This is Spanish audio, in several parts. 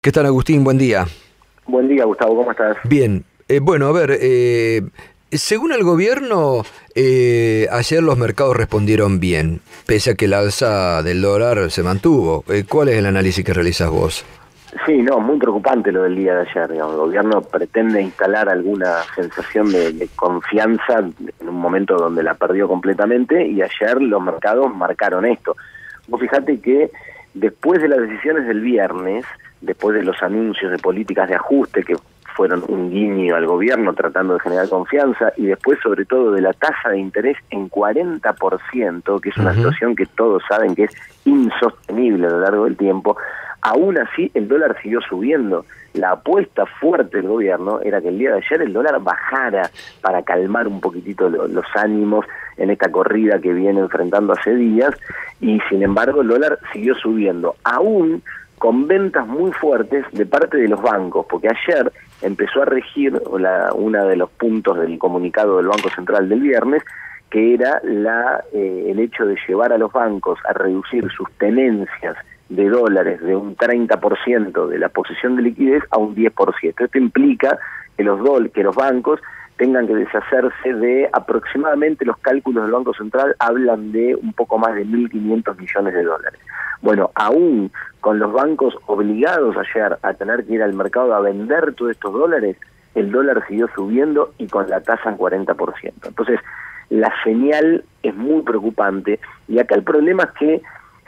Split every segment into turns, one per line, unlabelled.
¿Qué tal, Agustín? Buen día.
Buen día, Gustavo, ¿cómo estás?
Bien. Bueno, a ver, según el gobierno, ayer los mercados respondieron bien, pese a que la alza del dólar se mantuvo. ¿Cuál es el análisis que realizas vos?
Sí, no, muy preocupante lo del día de ayer, digamos. El gobierno pretende instalar alguna sensación de confianza en un momento donde la perdió completamente, y ayer los mercados marcaron esto. Vos fijate que después de las decisiones del viernes, después de los anuncios de políticas de ajuste que fueron un guiño al gobierno tratando de generar confianza, y después sobre todo de la tasa de interés en 40%, que es una situación que todos saben que es insostenible a lo largo del tiempo, aún así el dólar siguió subiendo. La apuesta fuerte del gobierno era que el día de ayer el dólar bajara para calmar un poquitito los ánimos en esta corrida que viene enfrentando hace días, y sin embargo el dólar siguió subiendo, aún con ventas muy fuertes de parte de los bancos, porque ayer empezó a regir uno de los puntos del comunicado del Banco Central del viernes, que era el hecho de llevar a los bancos a reducir sus tenencias de dólares de un 30% de la posición de liquidez a un 10%. Esto implica que los bancos tengan que deshacerse de aproximadamente, los cálculos del Banco Central hablan de un poco más de 1.500 millones de dólares. Bueno, aún con los bancos obligados ayer a tener que ir al mercado a vender todos estos dólares, el dólar siguió subiendo y con la tasa en 40%. Entonces, la señal es muy preocupante, y acá el problema es que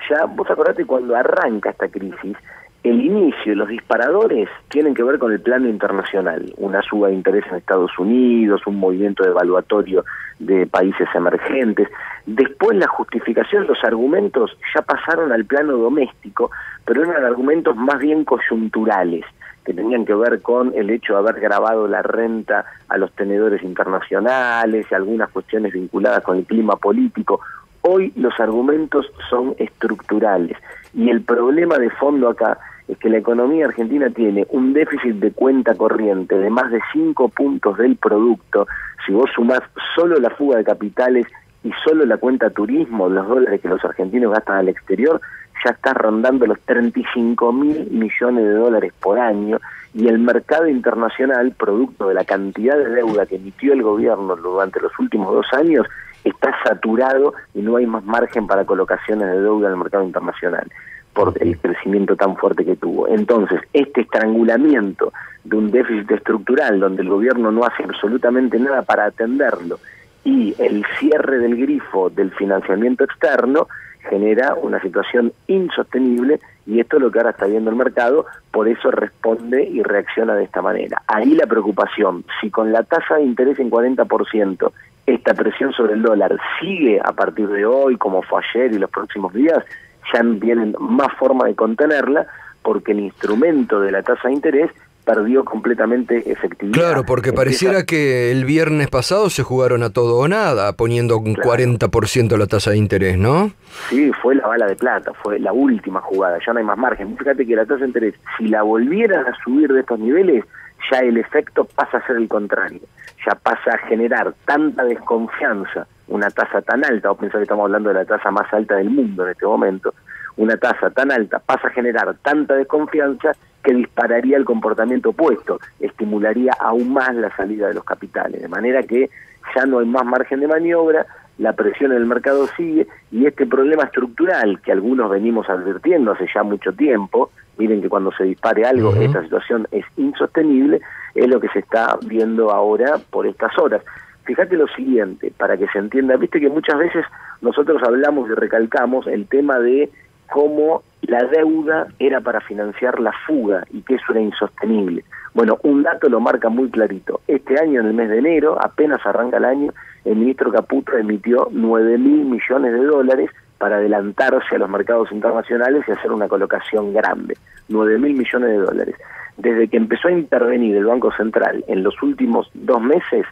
ya, vos acordate, cuando arranca esta crisis, el inicio, los disparadores tienen que ver con el plano internacional, una suba de interés en Estados Unidos, un movimiento devaluatorio de países emergentes. Después la justificación, los argumentos ya pasaron al plano doméstico, pero eran argumentos más bien coyunturales, que tenían que ver con el hecho de haber grabado la renta a los tenedores internacionales y algunas cuestiones vinculadas con el clima político. Hoy los argumentos son estructurales, y el problema de fondo acá es que la economía argentina tiene un déficit de cuenta corriente de más de 5 puntos del producto. Si vos sumás solo la fuga de capitales y solo la cuenta turismo, los dólares que los argentinos gastan al exterior, ya está rondando los 35.000 millones de dólares por año, y el mercado internacional, producto de la cantidad de deuda que emitió el gobierno durante los últimos 2 años, está saturado y no hay más margen para colocaciones de deuda en el mercado internacional por el crecimiento tan fuerte que tuvo. Entonces, este estrangulamiento de un déficit estructural donde el gobierno no hace absolutamente nada para atenderlo, y el cierre del grifo del financiamiento externo, genera una situación insostenible, y esto es lo que ahora está viendo el mercado, por eso responde y reacciona de esta manera. Ahí la preocupación, si con la tasa de interés en 40%, esta presión sobre el dólar sigue a partir de hoy, como fue ayer y los próximos días, ya no tienen más forma de contenerla, porque el instrumento de la tasa de interés perdió completamente efectividad.
Claro, porque pareciera que el viernes pasado se jugaron a todo o nada, poniendo un 40% la tasa de interés, ¿no?
Sí, fue la bala de plata, fue la última jugada, ya no hay más margen. Fíjate que la tasa de interés, si la volvieran a subir de estos niveles, ya el efecto pasa a ser el contrario, ya pasa a generar tanta desconfianza, una tasa tan alta, vos pensás que estamos hablando de la tasa más alta del mundo en este momento, una tasa tan alta pasa a generar tanta desconfianza que dispararía el comportamiento opuesto, estimularía aún más la salida de los capitales, de manera que ya no hay más margen de maniobra, la presión en el mercado sigue, y este problema estructural que algunos venimos advirtiendo hace ya mucho tiempo, miren que cuando se dispare algo, esta situación es insostenible, es lo que se está viendo ahora por estas horas. Fíjate lo siguiente, para que se entienda, viste que muchas veces nosotros hablamos y recalcamos el tema de cómo la deuda era para financiar la fuga y que eso era insostenible. Bueno, un dato lo marca muy clarito. Este año, en el mes de enero, apenas arranca el año, el ministro Caputo emitió 9.000 millones de dólares para adelantarse a los mercados internacionales y hacer una colocación grande. 9.000 millones de dólares. Desde que empezó a intervenir el Banco Central en los últimos 2 meses,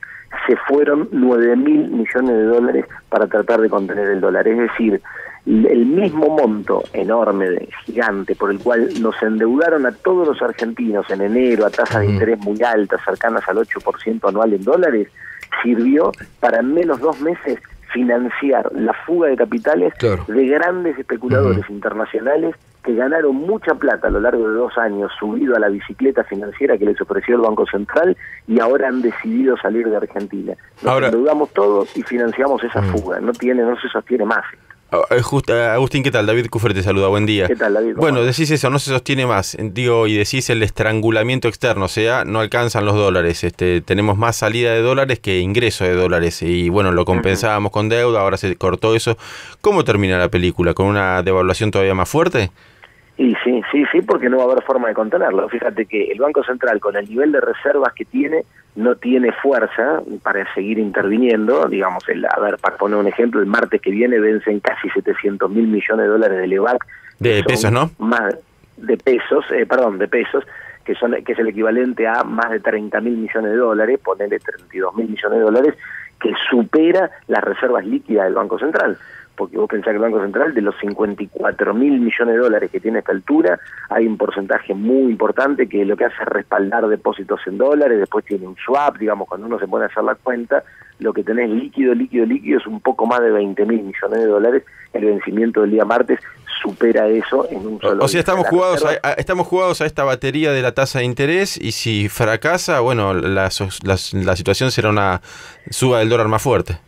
se fueron 9.000 millones de dólares para tratar de contener el dólar. Es decir, el mismo monto enorme, gigante, por el cual nos endeudaron a todos los argentinos en enero a tasas de interés muy altas, cercanas al 8% anual en dólares, sirvió para en menos 2 meses financiar la fuga de capitales de grandes especuladores internacionales que ganaron mucha plata a lo largo de 2 años subido a la bicicleta financiera que les ofreció el Banco Central y ahora han decidido salir de Argentina. Nos endeudamos todos y financiamos esa fuga. No se sostiene más.
Agustín, ¿qué tal? David Cufre te saluda, buen día.
¿Qué tal, David?
Bueno, decís eso, no se sostiene más, digo, y decís el estrangulamiento externo, o sea, no alcanzan los dólares, tenemos más salida de dólares que ingreso de dólares, y bueno, lo compensábamos con deuda, ahora se cortó eso. ¿Cómo termina la película? ¿Con una devaluación todavía más fuerte?
Y sí, porque no va a haber forma de contenerlo. Fíjate que el Banco Central, con el nivel de reservas que tiene, no tiene fuerza para seguir interviniendo. Digamos, para poner un ejemplo, el martes que viene vencen casi 700.000 millones de dólares del EVAC.
De pesos, ¿no?
Más de pesos, que es el equivalente a más de 30.000 millones de dólares, ponele 32.000 millones de dólares, que supera las reservas líquidas del Banco Central. Porque vos pensás que el Banco Central, de los 54.000 millones de dólares que tiene a esta altura, hay un porcentaje muy importante que lo que hace es respaldar depósitos en dólares, después tiene un swap, digamos, cuando uno se pone a hacer la cuenta, lo que tenés líquido es un poco más de 20.000 millones de dólares. El vencimiento del día martes supera eso en un solo.
O sea, estamos jugados a esta batería de la tasa de interés, y si fracasa, bueno, la situación será una suba del dólar más fuerte.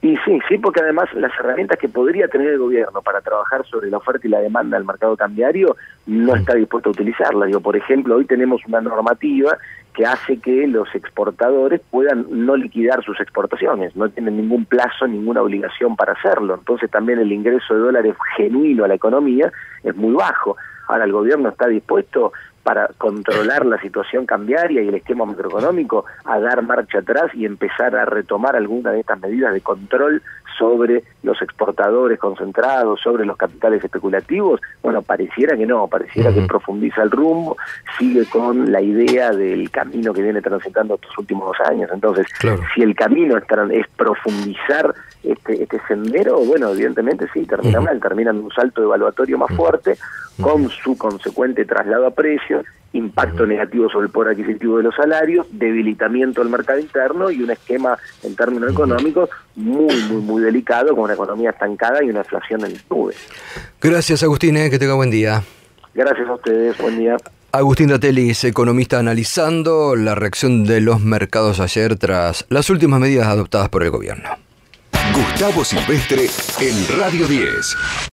Y sí, porque además las herramientas que podría tener el gobierno para trabajar sobre la oferta y la demanda del mercado cambiario no está dispuesto a utilizarlas. Por ejemplo, hoy tenemos una normativa que hace que los exportadores puedan no liquidar sus exportaciones, no tienen ningún plazo, ninguna obligación para hacerlo. Entonces también el ingreso de dólares genuino a la economía es muy bajo. Ahora el gobierno está dispuesto, para controlar la situación cambiaria y el esquema macroeconómico, a dar marcha atrás y empezar a retomar algunas de estas medidas de control sobre los exportadores concentrados, sobre los capitales especulativos. Bueno, pareciera que no, pareciera que profundiza el rumbo, sigue con la idea del camino que viene transitando estos últimos 2 años. Entonces, si el camino es profundizar este sendero, bueno, evidentemente sí, termina mal, termina en un salto evaluatorio más fuerte, con su consecuente traslado a precios, impacto negativo sobre el poder adquisitivo de los salarios, debilitamiento del mercado interno y un esquema en términos económicos muy delicado, con una economía estancada y una inflación en nubes.
Gracias, Agustín, que tenga buen día.
Gracias a ustedes, buen día.
Agustín Datelis, economista, analizando la reacción de los mercados ayer tras las últimas medidas adoptadas por el gobierno.
Gustavo Silvestre en Radio 10.